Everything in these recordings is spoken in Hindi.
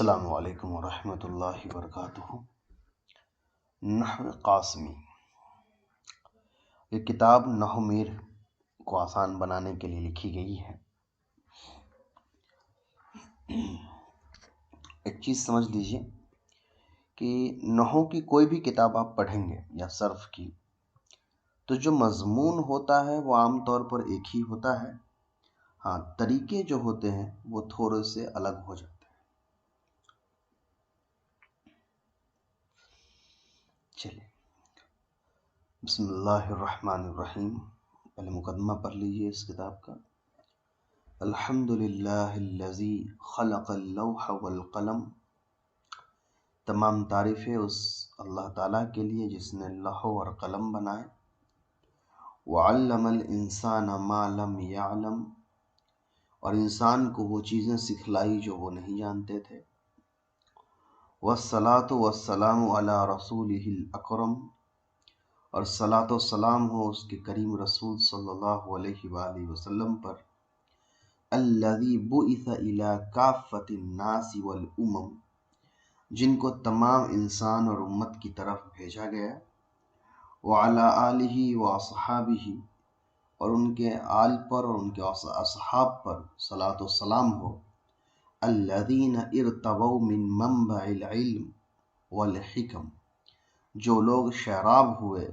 अस्सलामु अलैकुम वरहमतुल्लाहि वबरकातुहू। नहव क़ासमी, ये किताब नहव मीर को आसान बनाने के लिए लिखी गई है। एक चीज़ समझ लीजिए कि नहव की कोई भी किताब आप पढ़ेंगे या सर्फ की, तो जो मज़मून होता है वो आमतौर पर एक ही होता है। हाँ, तरीके जो होते हैं वो थोड़े से अलग हो जाते हैं। चलिए, बिस्मिल्लाहिर्रहमानिर्रहीम। पहले मुकदमा पढ़ लीजिए इस किताब का। अल्हम्दुलिल्लाहिल्लज़ी खलक़ल लौह वल कलम। तमाम तारीफ़ें उस अल्लाह ताला के लिए जिसने लौह और कलम बनाए। वअल्लमल इंसान मा लम यअलम, और इंसान को वो चीज़ें सिखलाई जो वो नहीं जानते थे। वस्सलातु वस्सलामु अला रसूलिहिल अकरम, और सलातो सलाम हो उसके करीम रसूल सल्लल्लाहु अलैहि वसल्लम पर। अल्लज़ी बुइस इला काफ़्फ़तिन नासी वल उमम, जिनको तमाम इंसान और उम्मत की तरफ भेजा गया। व अला आलिही व अस्हाबिही, और उनके आल पर और उनके असहाब पर सलातो सलाम हो। अल्लज़ीना इर्तवौ मिन मंबइल इल्म वल हिकम, जो लोग शराब हुए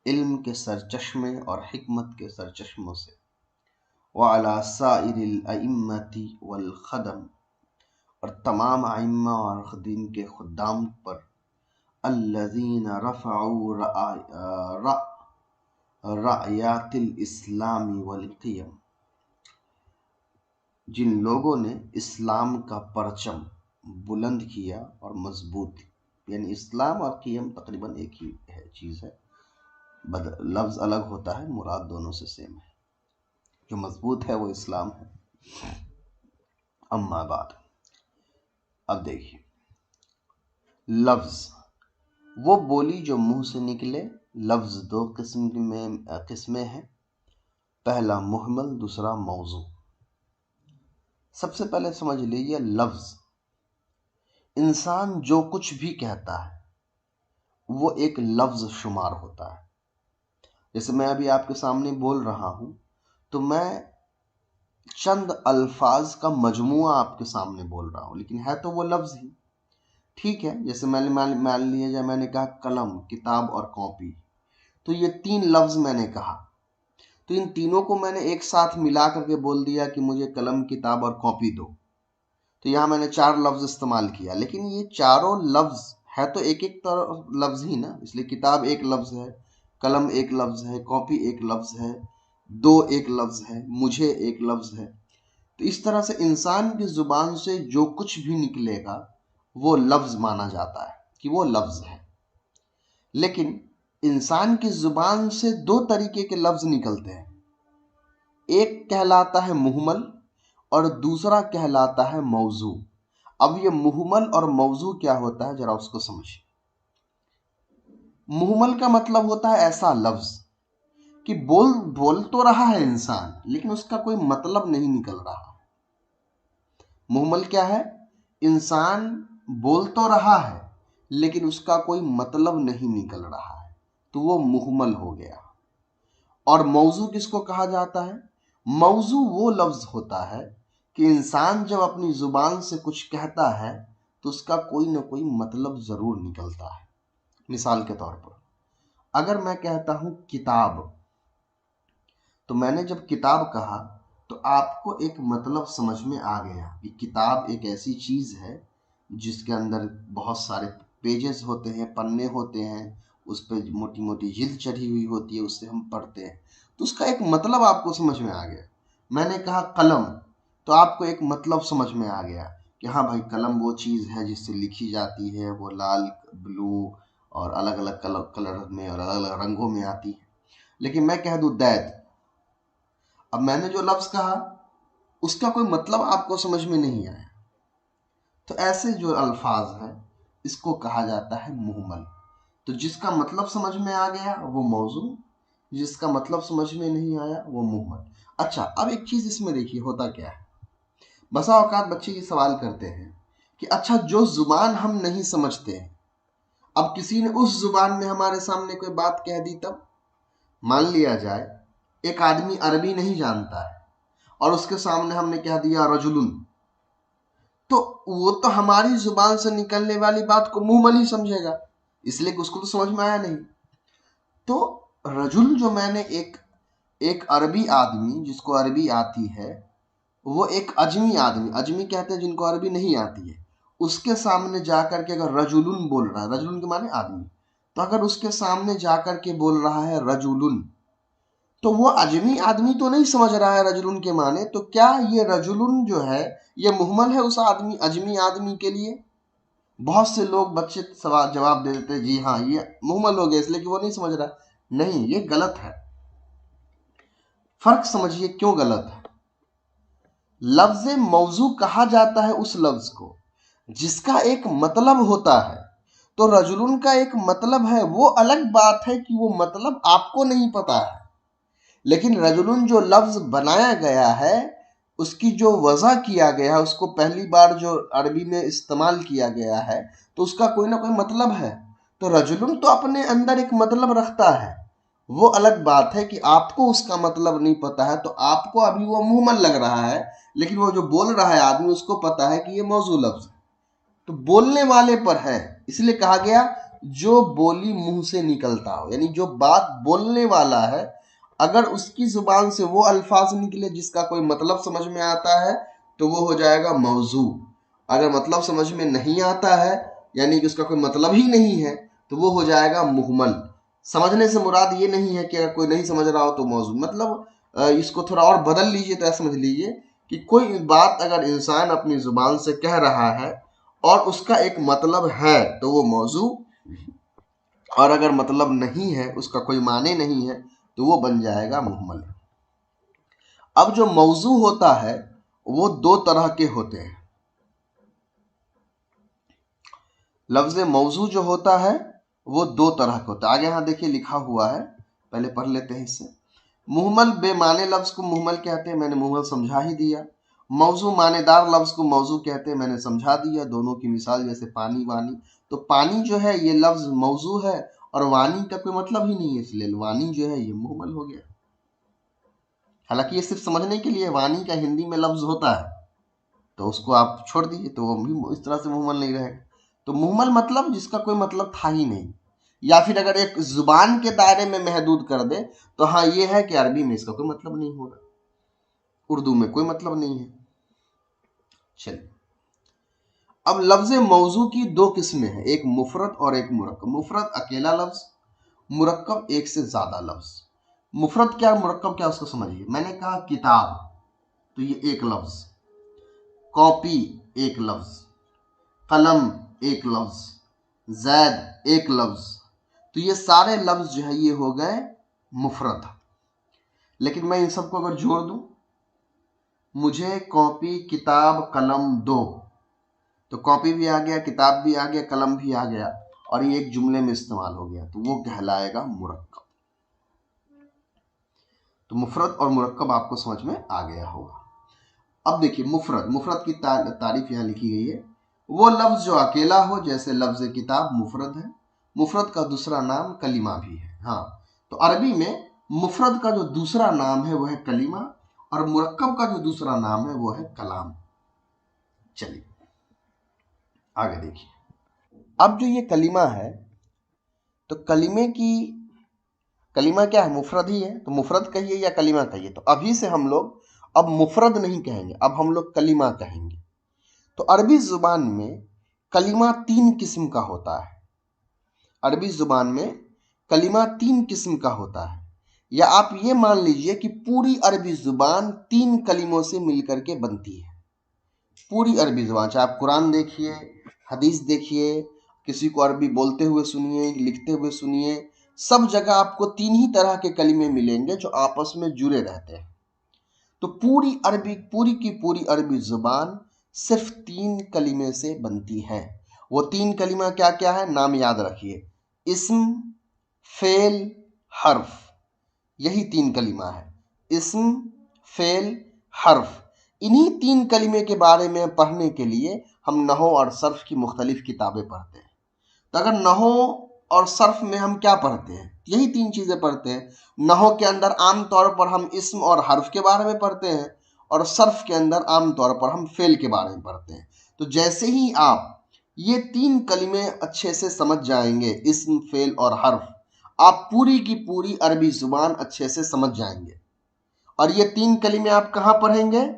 इल्म के सरचश्मे और हिकमत के सरचश्मों से। व अला साइरिल अइम्मति वल खदम, और तमाम आइम्मा और दीन के खुद्दाम पर। अल्लज़ीना रफ़अू रअयातिल इस्लामी वल क़ियम, जिन लोगों ने इस्लाम का परचम बुलंद किया और मजबूत। यानी इस्लाम और क़ियम तकरीबन एक ही है चीज़ है, लफ्ज़ अलग होता है, मुराद दोनों से सेम है। जो मजबूत है वो इस्लाम है। अम्मा बाद, अब देखिए, लफ्ज़ वो बोली जो मुंह से निकले। लफ्ज़ दो किस्में हैं, पहला मुहमल, दूसरा मौजू। सबसे पहले समझ लीजिए, लफ्ज़ इंसान जो कुछ भी कहता है वो एक लफ्ज़ शुमार होता है। जैसे मैं अभी आपके सामने बोल रहा हूं, तो मैं चंद अल्फाज का मजमुआ आपके सामने बोल रहा हूं, लेकिन है तो वो लफ्ज़ ही। ठीक है, जैसे मैंने मान लिया जाए, मैंने कहा कलम, किताब और कॉपी, तो ये तीन लफ्ज़ मैंने कहा। तो इन तीनों को मैंने एक साथ मिला करके बोल दिया कि मुझे कलम, किताब और कॉपी दो। तो यहाँ मैंने चार लफ्ज़ इस्तेमाल किया, लेकिन ये चारों लफ्ज़ है तो एक एक लफ्ज़ ही ना। इसलिए किताब एक लफ्ज़ है, कलम एक लफ्ज़ है, कॉपी एक लफ्ज़ है, दो एक लफ्ज़ है, मुझे एक लफ्ज़ है। तो इस तरह से इंसान की ज़ुबान से जो कुछ भी निकलेगा वो लफ्ज़ माना जाता है कि वो लफ्ज़ है। लेकिन इंसान की ज़ुबान से दो तरीके के लफ्ज़ निकलते हैं, एक कहलाता है मुहमल और दूसरा कहलाता है मौजू। अब ये मुहमल और मौजू क्या होता है, जरा उसको समझिए। मुहमल का मतलब होता है ऐसा लफ्ज़ कि बोल तो रहा है इंसान, लेकिन उसका कोई मतलब नहीं निकल रहा। मुहमल क्या है? इंसान बोल तो रहा है लेकिन उसका कोई मतलब नहीं निकल रहा है, तो वो मुहमल हो गया। और मौजू किसको कहा जाता है? मौजू वो लफ्ज़ होता है कि इंसान जब अपनी ज़ुबान से कुछ कहता है तो उसका कोई ना कोई मतलब ज़रूर निकलता है। मिसाल के तौर पर, अगर मैं कहता हूँ किताब, तो मैंने जब किताब कहा तो आपको एक मतलब समझ में आ गया कि किताब एक ऐसी चीज़ है जिसके अंदर बहुत सारे पेजेस होते हैं, पन्ने होते हैं, उस पर मोटी मोटी जिल्द चढ़ी हुई होती है, उससे हम पढ़ते हैं, तो उसका एक मतलब आपको समझ में आ गया। मैंने कहा कलम, तो आपको एक मतलब समझ में आ गया कि हाँ भाई, कलम वो चीज़ है जिससे लिखी जाती है, वो लाल, ब्लू और अलग अलग कलर में और अलग अलग रंगों में आती है। लेकिन मैं कह दूँ दैत, अब मैंने जो लफ्ज़ कहा उसका कोई मतलब आपको समझ में नहीं आया। तो ऐसे जो अल्फाज हैं इसको कहा जाता है मुहमल। तो जिसका मतलब समझ में आ गया वो मौजू, जिसका मतलब समझ में नहीं आया वो मुहमल। अच्छा, अब एक चीज़ इसमें देखिए होता क्या है। बसा औकात बच्चे ये सवाल करते हैं कि अच्छा जो जुबान हम नहीं समझते हैं, अब किसी ने उस जुबान में हमारे सामने कोई बात कह दी, तब मान लिया जाए एक आदमी अरबी नहीं जानता है और उसके सामने हमने कह दिया रजुलुन, तो वो तो हमारी जुबान से निकलने वाली बात को मुंहमल ही समझेगा, इसलिए कि उसको तो समझ में आया नहीं। तो रजुल जो मैंने एक एक अरबी आदमी जिसको अरबी आती है, वो एक अजमी आदमी, अजमी कहते हैं जिनको अरबी नहीं आती है, उसके सामने जाकर के अगर रजुलुन बोल रहा है, रजुलुन के माने आदमी, तो अगर उसके सामने जाकर के बोल रहा है रजुलुन, तो वो अजमी आदमी तो नहीं समझ रहा है रजुलुन के माने, तो क्या ये रजुलुन जो है ये मुहमल है उस आदमी अजमी आदमी के लिए? बहुत से लोग बच्चे सवाल जवाब दे देते हैं जी हाँ ये मुहमल हो गया इसलिए कि वो नहीं समझ रहा। नहीं, ये गलत है। फर्क समझिए क्यों गलत है। लफ्ज मौजू कहा जाता है उस लफ्ज को जिसका एक मतलब होता है, तो रजुलुन का एक मतलब है, वो अलग बात है कि वो मतलब आपको नहीं पता है, लेकिन रजुलुन जो लफ्ज बनाया गया है, उसकी जो वजह किया गया है, उसको पहली बार जो अरबी में इस्तेमाल किया गया है, तो उसका कोई ना कोई मतलब है। तो रजुलुन तो अपने अंदर एक मतलब रखता है, वो अलग बात है कि आपको उसका मतलब नहीं पता है, तो आपको अभी वो मुंहमल लग रहा है, लेकिन वो जो बोल रहा है आदमी उसको पता है कि ये मौजू लफ्ज है। तो बोलने वाले पर है, इसलिए कहा गया जो बोली मुंह से निकलता हो, यानी जो बात बोलने वाला है, अगर उसकी जुबान से वो अल्फाज निकले जिसका कोई मतलब समझ में आता है, तो वो हो जाएगा मौजू। अगर मतलब समझ में नहीं आता है, यानी कि उसका कोई मतलब ही नहीं है, तो वो हो जाएगा मुहमल। समझने से मुराद ये नहीं है कि अगर कोई नहीं समझ रहा हो तो मौजू, मतलब इसको थोड़ा और बदल लीजिए तो ऐसा समझ लीजिए कि कोई बात अगर इंसान अपनी जुबान से कह रहा है और उसका एक मतलब है तो वो मौजू, और अगर मतलब नहीं है, उसका कोई माने नहीं है, तो वो बन जाएगा मुहमल। अब जो मौजू होता है वो दो तरह के होते हैं। लफ्ज मौजू जो होता है वो दो तरह का होता है। आगे यहां देखिए लिखा हुआ है, पहले पढ़ लेते हैं इससे। मुहमल बेमाने लफ्ज को मुहमल कहते हैं, मैंने मुहमल समझा ही दिया। मौजू मानेदार लफ्ज को मौजू कहते हैं, मैंने समझा दिया। दोनों की मिसाल जैसे पानी वानी, तो पानी जो है ये लफ्ज मौजू है और वानी का कोई मतलब ही नहीं है, इसलिए वानी जो है ये मुहमल हो गया। हालांकि ये सिर्फ समझने के लिए, वानी का हिंदी में लफ्ज होता है, तो उसको आप छोड़ दीजिए तो वो भी इस तरह से मुहमल नहीं रहेगा। तो मुहमल मतलब जिसका कोई मतलब था ही नहीं, या फिर अगर एक जुबान के दायरे में महदूद कर दे तो हाँ ये है कि अरबी में इसका कोई मतलब नहीं होगा, उर्दू में कोई मतलब नहीं है। चलिए, अब लफ्ज मौजू की दो किस्में हैं, एक मुफरद और एक मुरक्कब। मुफरद अकेला लफ्ज, मुरक्कब एक से ज्यादा लफ्ज। मुफरद क्या मुरक्कब क्या उसको समझिए। मैंने कहा किताब, तो ये एक लफ्ज, कॉपी एक लफ्ज, कलम एक लफ्ज, जैद एक लफ्ज, तो ये सारे लफ्ज जो है ये हो गए मुफरद। लेकिन मैं इन सबको अगर जोड़ दूं, मुझे कॉपी किताब कलम दो, तो कॉपी भी आ गया, किताब भी आ गया, कलम भी आ गया, और ये एक जुमले में इस्तेमाल हो गया, तो वो कहलाएगा मुरक्कब। तो मुफरद और मुरक्कब आपको समझ में आ गया होगा। अब देखिए मुफरद, मुफरद की तारीफ यहाँ लिखी गई है, वो लफ्ज जो अकेला हो, जैसे लफ्ज किताब मुफरद है। मुफरद का दूसरा नाम कलीमा भी है। हाँ, तो अरबी में मुफरद का जो दूसरा नाम है वो है कलीमा, और मुरक्कब का जो दूसरा नाम है वो है कलाम। चलिए आगे देखिए। अब जो ये कलीमा है, तो कलीमा क्या है, मुफरद ही है, तो मुफरद कहिए या कलीमा कहिए। तो अभी से हम लोग अब मुफरद नहीं कहेंगे, अब हम लोग कलीमा कहेंगे। तो अरबी जुबान में कलीमा तीन किस्म का होता है। अरबी जुबान में कलीमा तीन किस्म का होता है, या आप ये मान लीजिए कि पूरी अरबी जुबान तीन कलीमों से मिलकर के बनती है। पूरी अरबी जुबान, चाहे आप कुरान देखिए, हदीस देखिए, किसी को अरबी बोलते हुए सुनिए, लिखते हुए सुनिए, सब जगह आपको तीन ही तरह के कलीमे मिलेंगे जो आपस में जुड़े रहते हैं। तो पूरी की पूरी अरबी जुबान सिर्फ तीन कलीमे से बनती है। वो तीन कलीमा क्या क्या है, नाम याद रखिए, इस्म, फेल, हर्फ, यही तीन कलीमा है। इस्म, फेल, हर्फ, इन्हीं 3 कलिमे के बारे में पढ़ने के लिए हम नहव और सर्फ की मुख्तलिफ किताबें पढ़ते हैं। तो अगर नहव और सर्फ में हम क्या पढ़ते हैं, यही 3 चीजें पढ़ते हैं। नहव के अंदर आमतौर पर हम इस्म और हर्फ के बारे में पढ़ते हैं, और सर्फ के अंदर आमतौर पर हम फेल के बारे में पढ़ते हैं। तो जैसे ही आप ये 3 कलिमे अच्छे से समझ जाएंगे, इस्म, फेल और हर्फ, आप पूरी की पूरी अरबी जुबान अच्छे से समझ जाएंगे। और ये 3 कलिमे आप कहाँ पढ़ेंगे?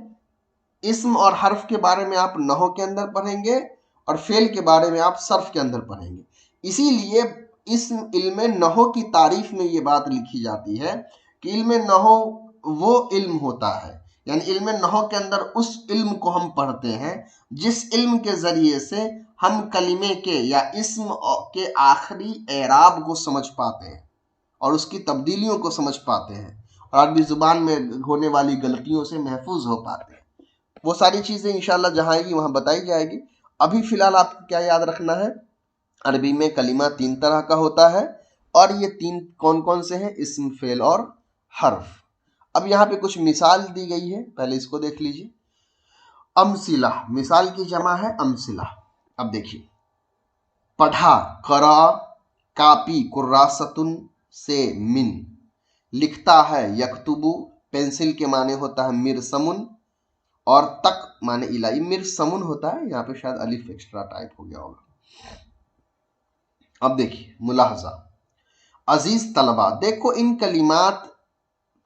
इस्म और हर्फ के बारे में आप नहव के अंदर पढ़ेंगे, और फेल के बारे में आप सर्फ के अंदर पढ़ेंगे। इसीलिए इस इल्म नहव की तारीफ में ये बात लिखी जाती है कि इल्म नहव वो इल्म होता है, यानी इल्म नहव के अंदर उस इल्म को हम पढ़ते हैं जिस इल्म के जरिए से हम कलिमे के या इस्म के आखिरी एराब को समझ पाते हैं और उसकी तब्दीलियों को समझ पाते हैं, और अरबी जुबान में होने वाली गलतियों से महफूज हो पाते हैं। वो सारी चीजें इंशाल्लाह जहाँ आएगी वहां बताई जाएगी। अभी फिलहाल आपको क्या याद रखना है? अरबी में कलिमा 3 तरह का होता है, और ये 3 कौन कौन से हैं? इस्म, फेल और हर्फ। अब यहाँ पे कुछ मिसाल दी गई है, पहले इसको देख लीजिए। अमसिला, मिसाल की जमा है अमसिला। अब देखिए, पढ़ा, करा, कापी, कुर्रासतुन से मिन, लिखता है यकतुबु, पेंसिल के माने होता है मिरसमुन, और तक माने इलाई, मिरसमुन होता है, यहाँ पे शायद अलिफ एक्स्ट्रा टाइप हो गया होगा। अब देखिए मुलाहजा, अजीज तलबा, देखो इन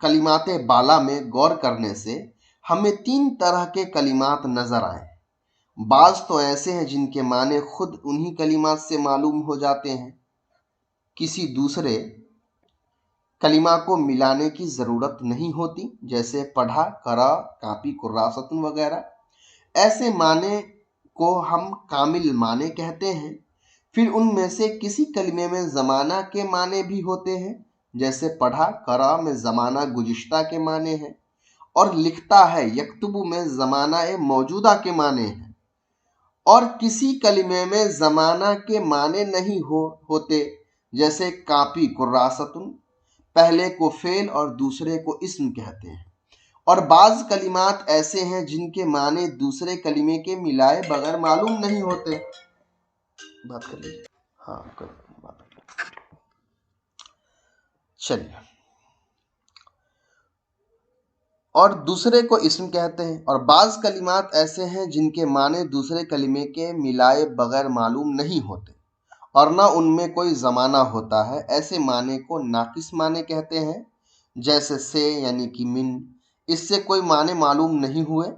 कलिमात बाला में गौर करने से हमें 3 तरह के कलिमात नजर आए। बाज तो ऐसे हैं जिनके माने खुद उन्हीं कलिमात से मालूम हो जाते हैं, किसी दूसरे कलिमा को मिलाने की जरूरत नहीं होती, जैसे पढ़ा, करा, कापी, कुर्रासतुन वगैरह। ऐसे माने को हम कामिल माने कहते हैं। फिर उनमें से किसी कलिमे में जमाना के माने भी होते हैं, जैसे पढ़ा, करा में जमाना गुज़िश्ता के माने हैं, और लिखता है यक्तुबु में जमाना मौजूदा के माने हैं। और किसी कलिमे में जमाना के माने नहीं होते, जैसे कापी, कुर्रासतुन, पहले को फेल और दूसरे को इस्म कहते हैं। और बाज कलिमात ऐसे हैं जिनके माने दूसरे कलिमे के मिलाए बगैर मालूम नहीं होते। बात कर लीजिए। हाँ, कर बात। चलिए, और दूसरे को इस्म कहते हैं। और बाज कलिमात ऐसे हैं जिनके माने दूसरे कलिमे के मिलाए बगैर मालूम नहीं होते और ना उनमें कोई जमाना होता है। ऐसे माने को नाकिस माने कहते हैं, जैसे से यानी कि मिन, इससे कोई माने मालूम नहीं हुए।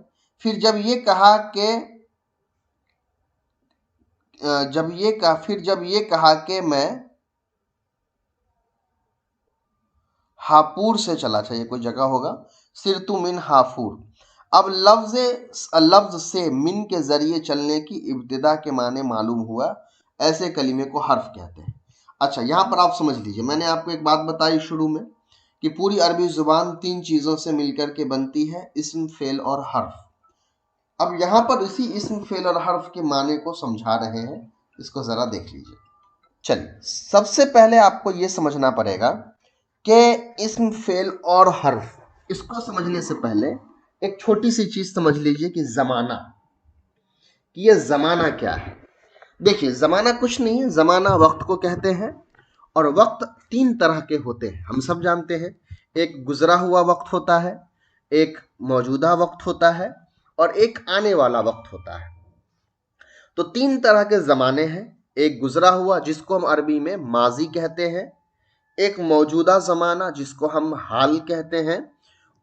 फिर जब ये कहा कि मैं हापुर से चला, चाहिए कोई जगह होगा, सिरतु मिन हाफुर। अब लफ्ज से मिन के जरिए चलने की इब्तिदा के माने मालूम हुआ, ऐसे कलिमे को हर्फ कहते हैं। अच्छा, यहाँ पर आप समझ लीजिए, मैंने आपको एक बात बताई शुरू में कि पूरी अरबी जुबान 3 चीजों से मिलकर के बनती है, इस्म, फेल और हर्फ। अब यहाँ पर इसी इस्म, फेल और हर्फ के माने को समझा रहे हैं, इसको जरा देख लीजिए। चलिए, सबसे पहले आपको यह समझना पड़ेगा कि इस्म, फेल और हर्फ, इसको समझने से पहले एक छोटी सी चीज समझ लीजिए कि जमाना, कि यह जमाना क्या है। देखिए, जमाना कुछ नहीं है, जमाना वक्त को कहते हैं, और वक्त 3 तरह के होते हैं, हम सब जानते हैं। एक गुजरा हुआ वक्त होता है, एक मौजूदा वक्त होता है, और एक आने वाला वक्त होता है। तो 3 तरह के जमाने हैं, एक गुजरा हुआ जिसको हम अरबी में माजी कहते हैं, एक मौजूदा जमाना जिसको हम हाल कहते हैं,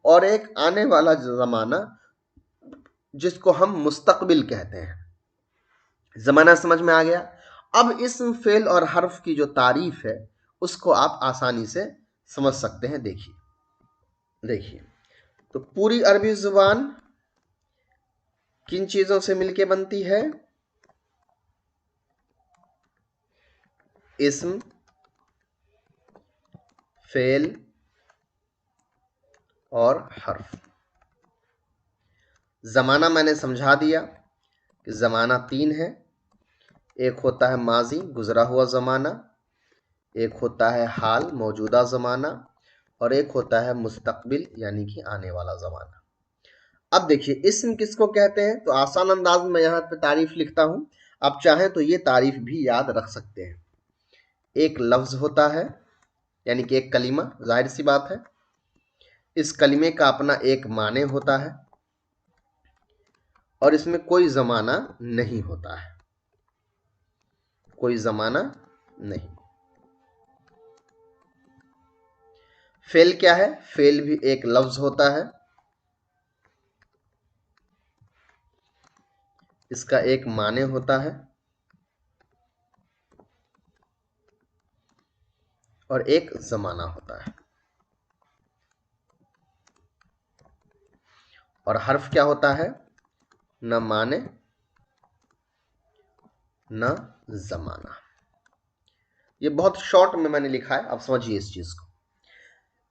और एक आने वाला जमाना जिसको हम मुस्तकबिल कहते हैं। जमाना समझ में आ गया। अब इस्म, फेल और हर्फ की जो तारीफ है उसको आप आसानी से समझ सकते हैं। देखिए, तो पूरी अरबी जुबान किन चीजों से मिलके बनती है? इस्म, फेल और हर्फ। जमाना मैंने समझा दिया कि जमाना 3 है, एक होता है माजी, गुजरा हुआ जमाना, एक होता है हाल, मौजूदा जमाना, और एक होता है मुस्तकबिल यानी कि आने वाला जमाना। अब देखिए इस्म किसको कहते हैं, तो आसान अंदाज में यहाँ पे तारीफ लिखता हूं, आप चाहें तो ये तारीफ भी याद रख सकते हैं। एक लफ्ज होता है, यानी कि एक कलीमा, जाहिर सी बात है, इस कलीमे का अपना एक माने होता है और इसमें कोई जमाना नहीं होता है, कोई जमाना नहीं। फेल क्या है, फेल भी एक लफ्ज होता है, इसका एक माने होता है और एक जमाना होता है। और हर्फ क्या होता है, न माने न जमाना। ये बहुत शॉर्ट में मैंने लिखा है, आप समझिए इस चीज को।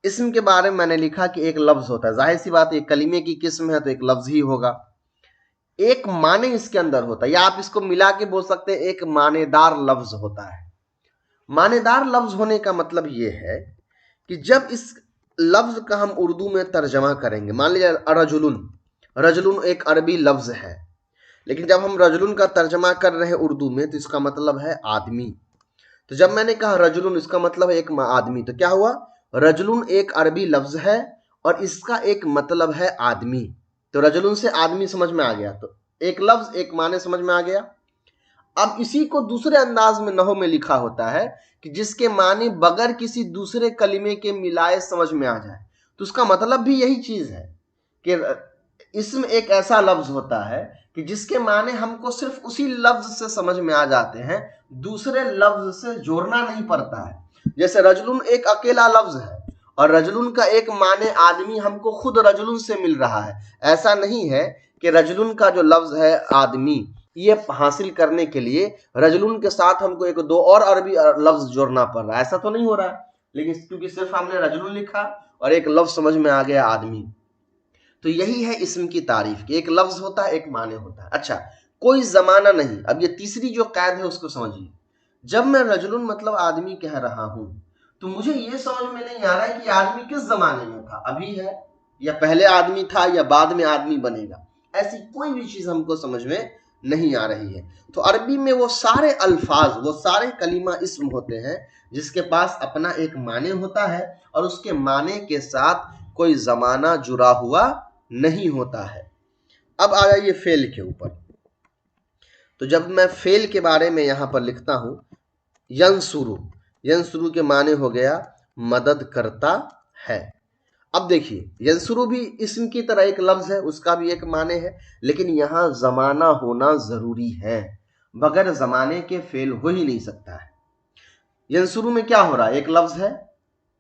इस्म के बारे में मैंने लिखा कि एक लफ्ज होता है, जाहिर सी बात है कलीमे की किस्म है तो एक लफ्ज ही होगा। एक माने इसके अंदर होता है, या आप इसको मिला के बोल सकते हैं एक मानेदार लफ्ज होता है। मानेदार लफ्ज होने का मतलब यह है कि जब इस लफ्ज का हम उर्दू में तर्जमा करेंगे, मान लीजिए रजुलुन, रजुलुन एक अरबी लफ्ज है, लेकिन जब हम रजुलुन का तर्जमा कर रहे हैं उर्दू में तो इसका मतलब है आदमी। तो जब मैंने कहा रजुलुन, इसका मतलब है एक आदमी, तो क्या हुआ, रजुलुन एक अरबी लफ्ज है और इसका एक मतलब है आदमी। तो रजुलुन से आदमी समझ में आ गया, तो एक लफ्ज एक माने समझ में आ गया। अब इसी को दूसरे अंदाज में नहव में लिखा होता है कि जिसके माने बगैर किसी दूसरे कलीमे के मिलाए समझ में आ जाए, तो उसका मतलब भी यही चीज है कि इसमें एक ऐसा लफ्ज होता है कि जिसके माने हमको सिर्फ उसी लफ्ज से समझ में आ जाते हैं, दूसरे लफ्ज से जोड़ना नहीं पड़ता है। जैसे रजुलुन एक अकेला लफ्ज है और रजुलुन का एक माने आदमी हमको खुद रजुलुन से मिल रहा है। ऐसा नहीं है कि रजुलुन का जो लफ्ज है आदमी, ये हासिल करने के लिए रजुलुन के साथ हमको एक दो और अरबी लफ्ज जोड़ना पड़ रहा है, ऐसा तो नहीं हो रहा है। लेकिन क्योंकि सिर्फ हमने रजुलुन लिखा और एक लफ्ज समझ में आ गया आदमी, तो यही है इस्म की तारीफ कि एक लफ्ज होता है, एक माने होता है। अच्छा, कोई जमाना नहीं। अब ये तीसरी जो कैद है उसको समझिए। जब मैं रजुलुन मतलब आदमी कह रहा हूं तो मुझे ये समझ में नहीं आ रहा है कि आदमी किस जमाने में था, अभी है या पहले आदमी था या बाद में आदमी बनेगा, ऐसी कोई भी चीज हमको समझ में नहीं आ रही है। तो अरबी में वो सारे अल्फाज, वो सारे कलीमा इस्म होते हैं जिसके पास अपना एक माने होता है और उसके माने के साथ कोई जमाना जुड़ा हुआ नहीं होता है। अब आ जाइए फेल के ऊपर। तो जब मैं फेल के बारे में यहां पर लिखता हूं, यंसुरु, यंसुरु के माने हो गया मदद करता है। अब देखिए यंसुरु भी इस्म की तरह एक लफ्ज है, उसका भी एक माने है, लेकिन यहां जमाना होना जरूरी है, बगैर जमाने के फेल हो ही नहीं सकता है। यंसुरु में क्या हो रहा है, एक लफ्ज है,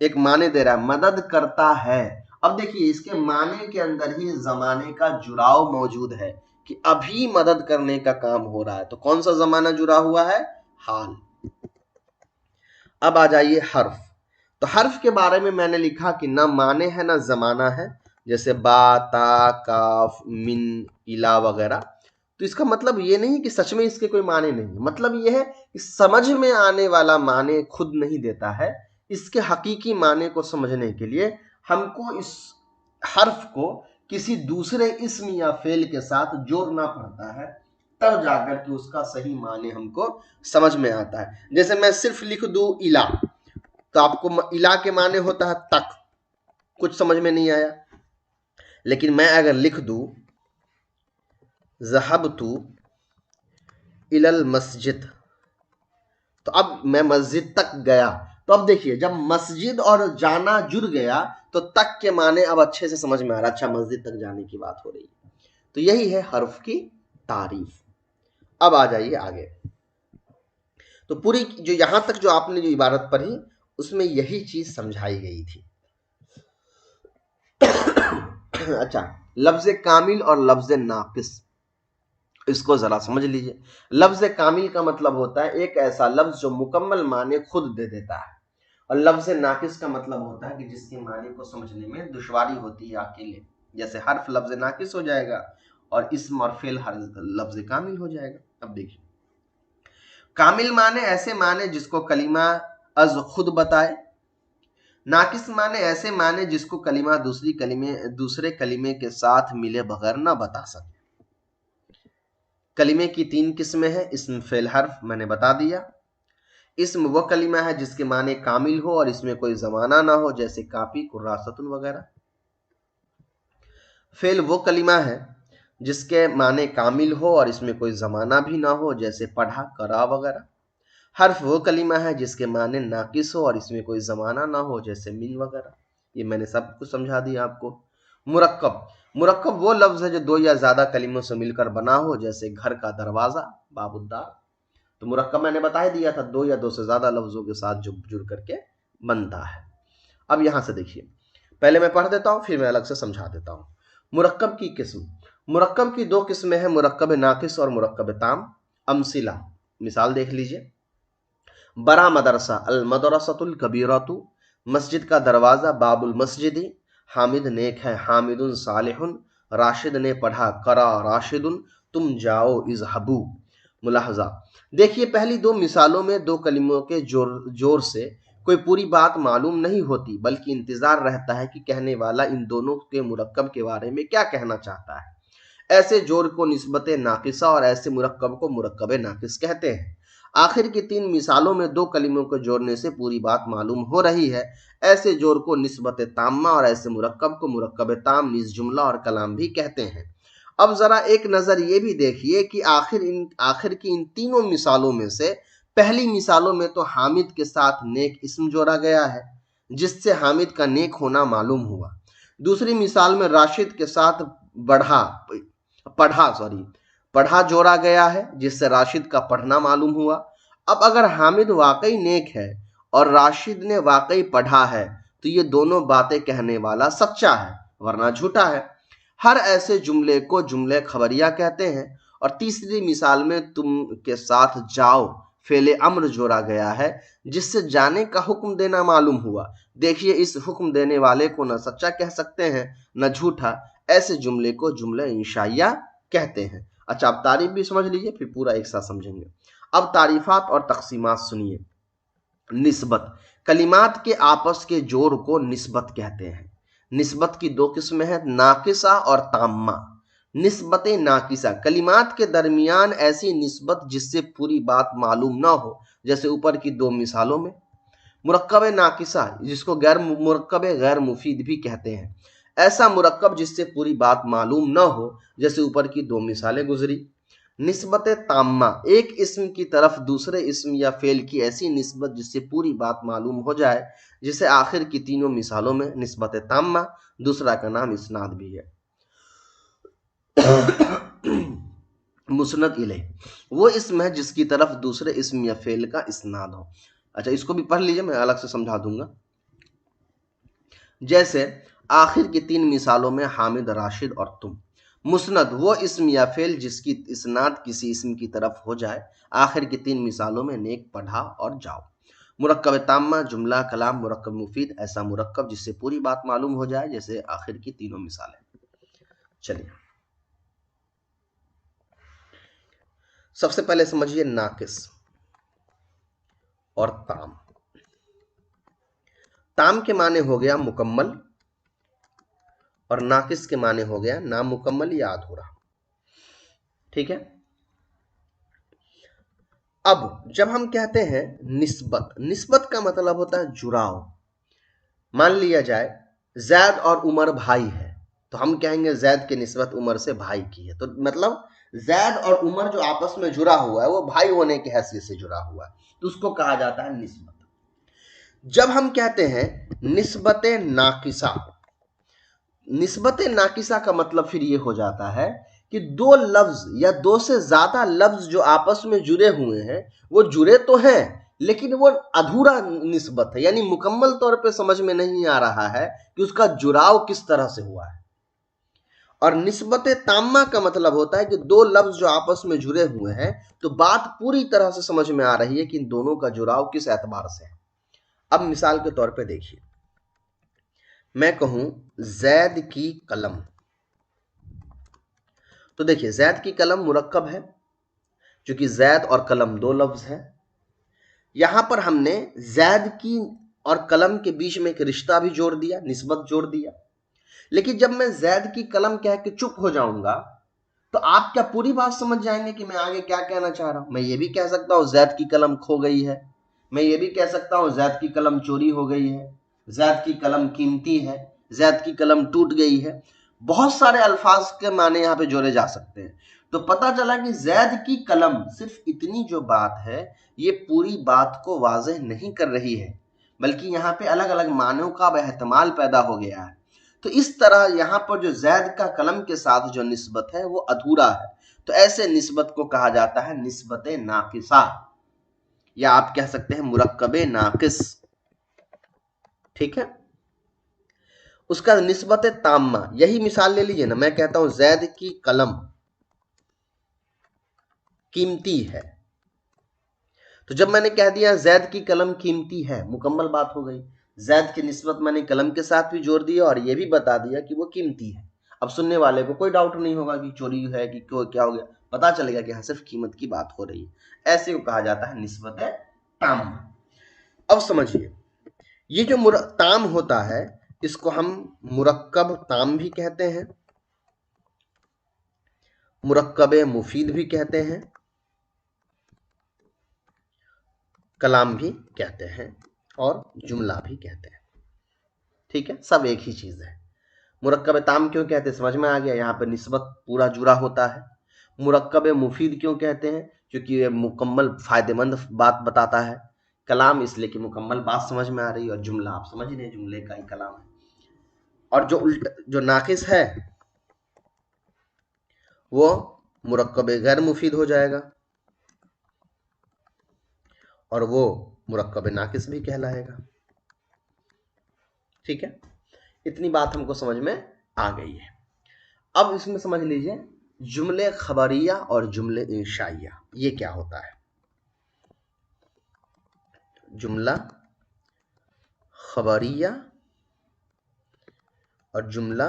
एक माने दे रहा है, मदद करता है। अब देखिए इसके माने के अंदर ही जमाने का जुड़ाव मौजूद है कि अभी मदद करने का काम हो रहा है। तो कौन सा जमाना जुड़ा हुआ है, हाल। अब आ जाइए हर्फ। तो हर्फ के बारे में मैंने लिखा कि ना माने है ना जमाना है, जैसे बा, ता, काफ, मिन, इला वगैरह। तो इसका मतलब ये नहीं कि सच में इसके कोई माने नहीं, मतलब ये है कि समझ में आने वाला माने खुद नहीं देता है। इसके हकीकी माने को समझने के लिए हमको इस हर्फ को किसी दूसरे इस्म या फेल के साथ जोड़ना पड़ता है, तब जाकर के उसका सही माने हमको समझ में आता है। जैसे मैं सिर्फ लिख दूं इला, तो आपको इला के माने होता है तक, कुछ समझ में नहीं आया। लेकिन मैं अगर लिख दूं ज़हबतु इलल मस्जिद, तो अब मैं मस्जिद तक गया। तो अब देखिए जब मस्जिद और जाना जुड़ गया तो तक के माने अब अच्छे से समझ में आ रहा, अच्छा मस्जिद तक जाने की बात हो रही है। तो यही है हर्फ की तारीफ। अब आ जाइए आगे। तो पूरी जो यहां तक जो आपने जो इबारत पढ़ी उसमें यही चीज समझाई गई थी। अच्छा, लफ्ज कामिल और लफ्ज नाकिस, इसको जरा समझ लीजिए। लफ्ज कामिल का मतलब होता है एक ऐसा लफ्ज जो मुकम्मल माने खुद दे देता है, और लफ्ज नाकिस का मतलब होता है कि जिसके माने को समझने में दुश्वारी होती है अकेले। जैसे हर्फ लफ्ज नाकिस हो जाएगा और इस्म और फेल हर लफ्ज कामिल हो जाएगा। अब देखिए कामिल माने ऐसे माने जिसको कलीमा अज खुद बताए, नाकिस माने ऐसे माने जिसको कलिमा दूसरे कलिमे के साथ मिले बगैर ना बता सके। कलिमे की 3 किस्में हैं, इस्म फेल हर्फ मैंने बता दिया। इस्म वह कलिमा है जिसके माने कामिल हो और इसमें कोई जमाना ना हो, जैसे कापी, कुर्रासतुन वगैरह। फेल वो कलिमा है जिसके माने कामिल हो और इसमें कोई जमाना भी ना हो, जैसे पढ़ा, करा वगैरह। हर्फ वो कलिमा है जिसके माने नाकिस हो और इसमें कोई जमाना ना हो, जैसे मिन वगैरह। ये मैंने सब कुछ समझा दिया आपको। मुरक्कब, मुरक्कब वो लफ्ज है जो 2 या ज्यादा कलिमों से मिलकर बना हो, जैसे घर का दरवाजा, बाबुद्दार। तो मुरक्कब मैंने बता ही दिया था, 2 या 2 से ज्यादा लफ्जों के साथ जो जुड़ करके बनता है। अब यहां से देखिए, पहले मैं पढ़ देता हूं फिर मैं अलग से समझा देता हूं। मुरक्कब की किस्म, मुरक्कब की 2 किस्में हैं, मुरक्कब नाकिस और मुरक्कब ताम। अमसिला, मिसाल देख लीजिए। बरा मदरसा, अल मदरसतुल कबीरतु, मस्जिद का दरवाजा, बाबुल मस्जिदी। हामिद नेक है, हामिदुन सालिहुन। राशिद ने पढ़ा, करा राशिदुन। तुम जाओ, इज़हबू। मुलाहजा, देखिए पहली 2 मिसालों में 2 कलिमों के जोर से कोई पूरी बात मालूम नहीं होती, बल्कि इंतजार रहता है कि कहने वाला इन दोनों के मुरक्कब के बारे में क्या कहना चाहता है। ऐसे जोर को निस्बत नाकिसा और ऐसे मुरक्कब को मुरक्कब नाकिस कहते हैं। आखिर की 3 मिसालों में 2 कलिमों को जोड़ने से पूरी बात मालूम हो रही है। ऐसे जोर को निस्बत ताम्मा और ऐसे मुरक्कब को मुरक्कब ताम, निज जुमला और कलाम भी कहते हैं। अब जरा एक नजर ये भी देखिए कि आखिर की इन तीनों मिसालों में से पहली मिसालों में तो हामिद के साथ नेक इस्म जोड़ा गया है, जिससे हामिद का नेक होना मालूम हुआ। दूसरी मिसाल में राशिद के साथ पढ़ा जोड़ा गया है, जिससे राशिद का पढ़ना मालूम हुआ। अब अगर हामिद वाकई नेक है और राशिद ने वाकई पढ़ा है, तो ये दोनों बातें कहने वाला सच्चा है, वरना झूठा है। हर ऐसे जुमले को जुमले खबरिया कहते हैं। और तीसरी मिसाल में तुम के साथ जाओ फेले अम्र जोड़ा गया है, जिससे जाने का हुक्म देना मालूम हुआ। देखिए, इस हुक्म देने वाले को न सच्चा कह सकते हैं न झूठा। ऐसे जुमले को जुमले इंशाइया कहते हैं। अच्छा, अब तारीफ भी समझ लीजिए, फिर पूरा एक साथ समझेंगे। अब तारीफात और तकसीमात सुनिए। निस्बत, कलिमात के आपस के जोड़ को निस्बत कहते हैं। निस्बत की 2 किस्में हैं, नाकिसा और ताम्मा। निस्बत नाकिसा, कलिमात के दरमियान ऐसी निस्बत जिससे पूरी बात मालूम ना हो, जैसे ऊपर की 2 मिसालों में। मुरक्कब नाकिसा, जिसको मुरक्कब गैर मुफीद भी कहते हैं। ऐसा मुरक्कब जिससे पूरी बात मालूम न हो, जैसे ऊपर की 2 मिसालें गुजरी। निस्बत ताम्मा, एक इस्म की तरफ दूसरे इस्म या फेल की ऐसी निस्बत जिससे पूरी बात मालूम हो जाए, जिसे आखिर की तीनों मिसालों में निस्बत ताम्मा। दूसरा का नाम इस्नाद भी है। मुस्नद इलैह, वो इस्म है जिसकी तरफ दूसरे इस्म या फेल का इस्नाद हो। अच्छा, इसको भी पढ़ लीजिए, मैं अलग से समझा दूंगा। जैसे आखिर की 3 मिसालों में हामिद, राशिद और तुम। मुस्नद वो इस्म या फेल जिसकी इस्नाद किसी इस्म की तरफ हो जाए। आखिर की 3 मिसालों में नेक, पढ़ा और जाओ। मुरक्कब ताम्मा, जुमला, कलाम, मुरक्कब मुफीद, ऐसा मुरक्कब जिससे पूरी बात मालूम हो जाए, जैसे आखिर की तीनों मिसालें। चलिए, सबसे पहले समझिए नाकिस और ताम। ताम के माने हो गया मुकम्मल और नाकिस के माने हो गया नामुकम्मल या अधूरा। ठीक है। अब जब हम कहते हैं निस्बत, निस्बत का मतलब होता है जुड़ाव। मान लिया जाए जैद और उमर भाई है, तो हम कहेंगे जैद की निस्बत उमर से भाई की है। तो मतलब जैद और उमर जो आपस में जुड़ा हुआ है वो भाई होने की हैसियत से जुड़ा हुआ है, तो उसको कहा जाता है निस्बत। जब हम कहते हैं निस्बत नाकिसा, निस्बत नाकिसा का मतलब फिर ये हो जाता है कि 2 लफ्ज या 2 से ज्यादा लफ्ज जो आपस में जुड़े हुए हैं, वो जुड़े तो हैं लेकिन वो अधूरा निस्बत है, यानी मुकम्मल तौर पे समझ में नहीं आ रहा है कि उसका जुड़ाव किस तरह से हुआ है। और निस्बत ताम्मा का मतलब होता है कि 2 लफ्ज जो आपस में जुड़े हुए हैं, तो बात पूरी तरह से समझ में आ रही है कि इन दोनों का जुड़ाव किस एतबार से है। अब मिसाल के तौर पे देखिए, मैं कहूं जैद की कलम, तो देखिए जैद की कलम मुरक्कब है, क्योंकि जैद और कलम 2 लफ्ज है। यहां पर हमने जैद की और कलम के बीच में एक रिश्ता भी जोड़ दिया, निस्बत जोड़ दिया। लेकिन जब मैं जैद की कलम कह के चुप हो जाऊंगा तो आप क्या पूरी बात समझ जाएंगे कि मैं आगे क्या कहना चाह रहा हूं? मैं ये भी कह सकता हूं जैद की कलम खो गई है, मैं ये भी कह सकता हूं जैद की कलम चोरी हो गई है, जैद की कलम कीमती है, जैद की कलम टूट गई है। बहुत सारे अल्फाज के माने यहां पे जोड़े जा सकते हैं। तो पता चला कि जैद की कलम सिर्फ इतनी जो बात है ये पूरी बात को वाज़ेह नहीं कर रही है, बल्कि यहाँ पे अलग अलग मानों का एहतमाल पैदा हो गया है। तो इस तरह यहाँ पर जो जैद का कलम के साथ जो निस्बत है वो अधूरा है। तो ऐसे निस्बत को कहा जाता है निस्बत नाकिसा, या आप कह सकते हैं मुरक्कबे नाकिस। ठीक है, उसका निस्बत ताम्मा। यही मिसाल ले लीजिए ना, मैं कहता हूं जैद की कलम कीमती है, तो जब मैंने कह दिया जैद की कलम कीमती है, मुकम्मल बात हो गई। जैद की निस्बत मैंने कलम के साथ भी जोड़ दिया और यह भी बता दिया कि वो कीमती है। अब सुनने वाले को कोई डाउट नहीं होगा कि चोरी है कि क्या हो गया, पता चलेगा कि हाँ सिर्फ कीमत की बात हो रही है। ऐसे को कहा जाता है निस्बत ताम। अब समझिए, ये जो ताम होता है इसको हम मुरक्कब ताम भी कहते हैं, मुरक्कबे मुफीद भी कहते हैं, कलाम भी कहते हैं और जुमला भी कहते हैं। ठीक है, सब एक ही चीज है। मुरक्कब ताम क्यों कहते हैं, समझ में आ गया, यहाँ पे निस्बत पूरा जुड़ा होता है। मुरक्कब मुफीद क्यों कहते हैं, क्योंकि ये मुकम्मल फायदेमंद बात बताता है। कलाम इसलिए कि मुकम्मल बात समझ में आ रही है, और जुमला आप समझ रहे हैं, जुमले का ही कलाम है। और जो उल्टा जो नाकिस है वो मुरक्कब गैर मुफीद हो जाएगा और वो मुरक्कब नाकिस भी कहलाएगा। ठीक है, इतनी बात हमको समझ में आ गई है। अब इसमें समझ लीजिए जुमले खबरिया और जुमले इंशाइया, ये क्या होता है। जुमला खबरिया और जुमला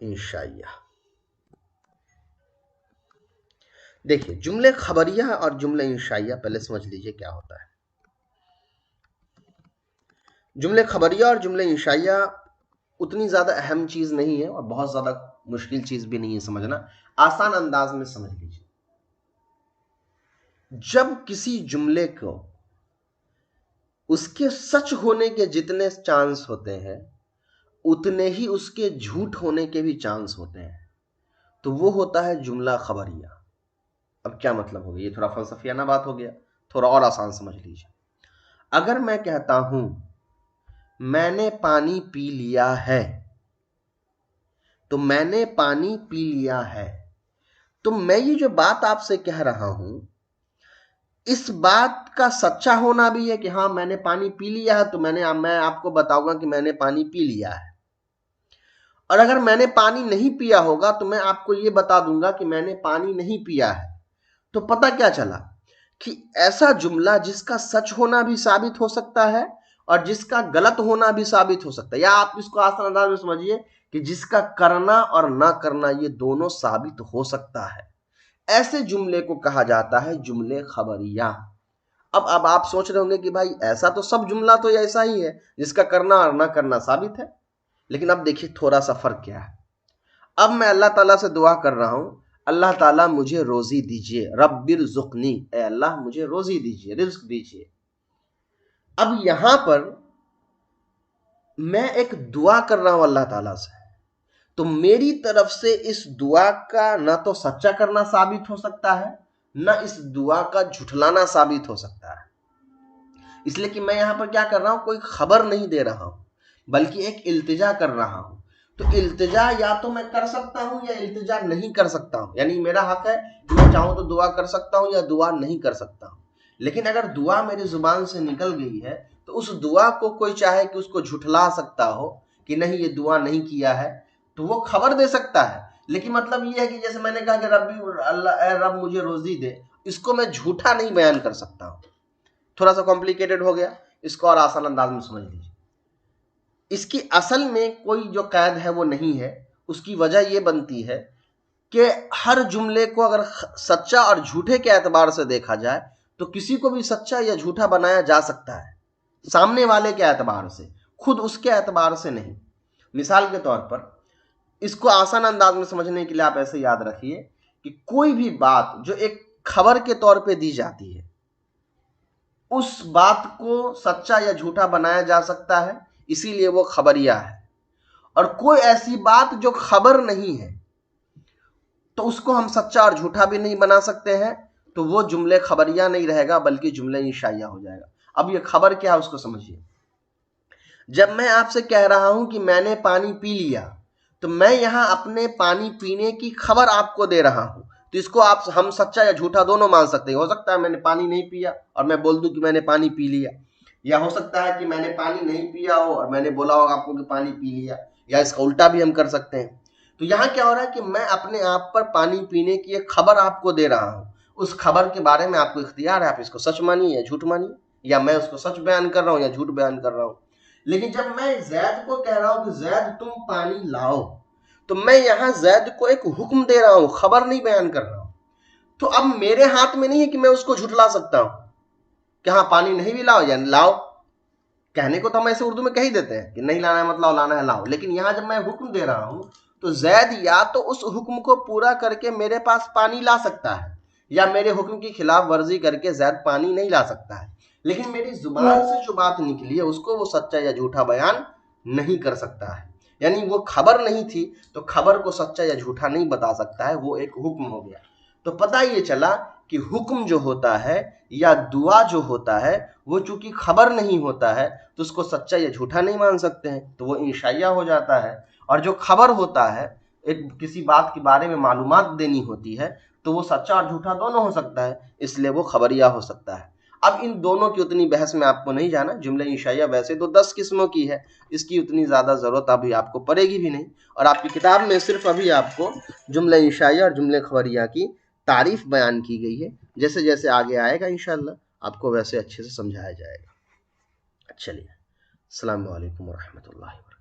इंशाइया। देखिए, जुमले खबरिया और जुमले इंशाइया पहले समझ लीजिए क्या होता है। जुमले खबरिया और जुमले इंशाइया उतनी ज्यादा अहम चीज नहीं है और बहुत ज्यादा मुश्किल चीज भी नहीं है समझना, आसान अंदाज में समझ लीजिए। जब किसी जुमले को उसके सच होने के जितने चांस होते हैं उतने ही उसके झूठ होने के भी चांस होते हैं, तो वो होता है जुमला खबरिया। अब क्या मतलब हो गया, ये थोड़ा फलसफियाना बात हो गया, थोड़ा और आसान समझ लीजिए। अगर मैं कहता हूं मैंने पानी पी लिया है, तो मैंने पानी पी लिया है, तो मैं ये जो बात आपसे कह रहा हूं इस बात का सच्चा होना भी है कि हाँ मैंने पानी पी लिया है, तो मैं आपको बताऊंगा कि मैंने पानी पी लिया है। और अगर मैंने पानी नहीं पिया होगा तो मैं आपको ये बता दूंगा कि मैंने पानी नहीं पिया है। तो पता क्या चला कि ऐसा जुमला जिसका सच होना भी साबित हो सकता है और जिसका गलत होना भी साबित हो सकता है, या आप इसको आसान अंदाज में समझिए कि जिसका करना और ना करना ये दोनों साबित हो सकता है, ऐसे जुमले को कहा जाता है जुमले खबरिया। अब आप सोच रहे होंगे कि भाई ऐसा तो सब जुमला तो ऐसा ही है जिसका करना और ना करना साबित है, लेकिन अब देखिए थोड़ा सा फर्क क्या है। अब मैं अल्लाह ताला से दुआ कर रहा हूं, अल्लाह ताला मुझे रोजी दीजिए, रब्बिरजुकनी, ए अल्लाह मुझे रोजी दीजिए, रिज्क दीजिए। अब यहां पर मैं एक दुआ कर रहा हूं अल्लाह ताला से, तो मेरी तरफ से इस दुआ का ना तो सच्चा करना साबित हो सकता है, ना इस दुआ का झुठलाना साबित हो सकता है। इसलिए कि मैं यहां पर क्या कर रहा हूं, कोई खबर नहीं दे रहा हूं बल्कि एक इल्तिजा कर रहा हूं। तो इल्तिजा या तो मैं कर सकता हूं या इल्तिजा नहीं कर सकता हूं, यानी मेरा हक है कि मैं चाहूं तो दुआ कर सकता हूं या दुआ नहीं कर सकता हूं। लेकिन अगर दुआ मेरी जुबान से निकल गई है तो उस दुआ को कोई चाहे कि उसको झुठला सकता हो कि नहीं ये दुआ नहीं किया है, तो वो खबर दे सकता है। लेकिन मतलब ये है कि जैसे मैंने कहा कि रब्बी अल्लाह ए रब मुझे रोजी दे, इसको मैं झूठा नहीं बयान कर सकता हूं। थोड़ा सा कॉम्प्लिकेटेड हो गया, इसको और आसान अंदाज में समझ लीजिए। इसकी असल में कोई जो कैद है वो नहीं है। उसकी वजह ये बनती है कि हर जुमले को अगर सच्चा और झूठे के एतबार से देखा जाए तो किसी को भी सच्चा या झूठा बनाया जा सकता है। सामने वाले के एतबार से, खुद उसके एतबार से नहीं। मिसाल के तौर पर इसको आसान अंदाज में समझने के लिए आप ऐसे याद रखिए कि कोई भी बात जो एक खबर के तौर पे दी जाती है, उस बात को सच्चा या झूठा बनाया जा सकता है, इसीलिए वो खबरिया है। और कोई ऐसी बात जो खबर नहीं है तो उसको हम सच्चा और झूठा भी नहीं बना सकते हैं, तो वो जुमले खबरिया नहीं रहेगा बल्कि जुमले इंशाइया हो जाएगा। अब ये खबर क्या है उसको समझिए। जब मैं आपसे कह रहा हूं कि मैंने पानी पी लिया, तो मैं यहां अपने पानी पीने की खबर आपको दे रहा हूं, तो इसको हम सच्चा या झूठा दोनों मान सकते हैं। हो सकता है मैंने पानी नहीं पिया और मैं बोल दूं कि मैंने पानी पी लिया, या हो सकता है कि मैंने पानी नहीं पिया हो और मैंने बोला होगा आपको कि पानी पी लिया, या इसका उल्टा भी हम कर सकते हैं। तो यहाँ क्या हो रहा है कि मैं अपने आप पर पानी पीने की एक खबर आपको दे रहा हूँ, उस खबर के बारे में आपको इख्तियार है, आप इसको सच मानिए या झूठ मानिए, या मैं उसको सच बयान कर रहा हूँ या झूठ बयान कर रहा हूँ। लेकिन जब मैं जैद को कह रहा हूँ कि जैद तुम पानी लाओ, तो मैं यहाँ जैद को एक हुक्म दे रहा हूँ, खबर नहीं बयान कर रहा हूँ। तो अब मेरे हाथ में नहीं है कि मैं उसको झुठला सकता हूँ कि हाँ पानी नहीं भी लाओ या लाओ। कहने को तो हम ऐसे उर्दू में कह ही देते हैं कि नहीं लाना है मतलब लाना है लाओ, लेकिन यहाँ जब मैं हुक्म दे रहा हूँ तो जैद या तो उस हुक्म को पूरा करके मेरे पास पानी ला सकता है, या मेरे हुक्म की खिलाफ वर्जी करके जैद पानी नहीं ला सकता है। लेकिन मेरी जुबान से जो बात निकली है उसको वो सच्चा या झूठा बयान नहीं कर सकता है। यानी वो खबर नहीं थी तो खबर को सच्चा या झूठा नहीं बता सकता है, वो एक हुक्म हो गया। तो पता ये चला कि हुक्म जो होता है या दुआ जो होता है वो चूंकि खबर नहीं होता है तो उसको सच्चा या झूठा नहीं मान सकते हैं, तो वो इंशाइया हो जाता है। और जो खबर होता है, एक किसी बात के बारे में मालूमात देनी होती है, तो वो सच्चा और झूठा दोनों हो सकता है, इसलिए वो खबरिया हो सकता है। अब इन दोनों की उतनी बहस में आपको नहीं जाना। जुमले इंशाइया वैसे तो 10 किस्मों की है, इसकी उतनी ज़्यादा ज़रूरत अभी आपको पड़ेगी भी नहीं। और आपकी किताब में सिर्फ अभी आपको जुमले इंशाइया और जुमले खबरिया की तारीफ बयान की गई है। जैसे जैसे आगे आएगा इंशाअल्लाह आपको वैसे अच्छे से समझाया जाएगा। चलिए, अस्सलाम वालेकुम व रहमतुल्लाहि व बरकातहू।